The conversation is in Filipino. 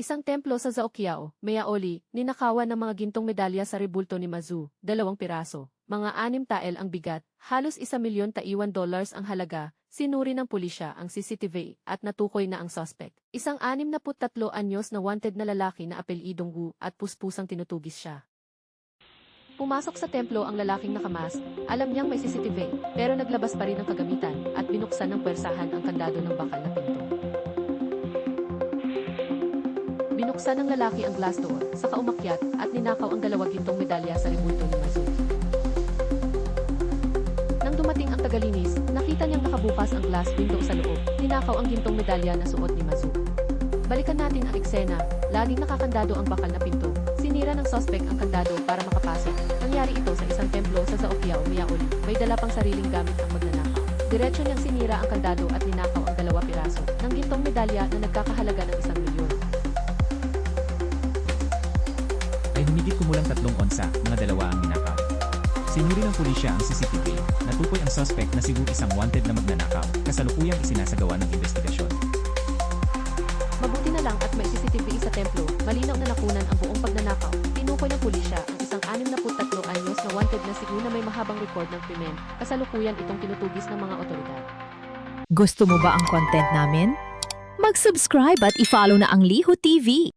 Isang templo sa Zaoqiao, Mayaoli, ninakawan ng mga gintong medalya sa rebulto ni Mazu, 2 piraso. Mga 6 tael ang bigat, halos 1 milyon Taiwan dollars ang halaga, sinuri ng pulisya ang CCTV at natukoy na ang suspect. Isang 63 anyos na wanted na lalaki na apelyidong Wu at puspusang tinutugis siya. Pumasok sa templo ang lalaking nakamas, alam niyang may CCTV, pero naglabas pa rin ang kagamitan at binuksan ng pwersahan ang kandado ng bakal na pinto. Binuksan ng lalaki ang glass door, saka umakyat, at ninakaw ang 2 gintong medalya sa rebulto ni Mazu. Nang dumating ang tagalinis, nakita niyang nakabukas ang glass window sa loob, ninakaw ang gintong medalya na suot ni Mazu. Balikan natin ang eksena, laging nakakandado ang bakal na pinto, sinira ng suspect ang kandado para makapasok. Nangyari ito sa isang templo sa Zaoqiao, Mayaoli, may dala pang sariling gamit ang magnanakaw. Diretso niyang sinira ang kandado at ninakaw ang 2 piraso ng gintong medalya na nagkakahalaga ng 1 milyon. Ay humigit kumulang 3 onsa, mga 2 ang ninakaw. Sinuri ng pulisya ang CCTV, natukoy ang suspect na si Wu isang wanted na magnanakaw, kasalukuyang isinasagawa ng investigasyon. Mabuti na lang at may CCTV sa templo, malinaw na nakunan ang buong pagnanakaw. Tinukoy ng pulisya ang isang 63 anyos na wanted na si Wu na may mahabang record ng krimen, kasalukuyan itong tinutugis ng mga otoridad. Gusto mo ba ang content namin? Mag-subscribe at i-follow na ang Liho TV.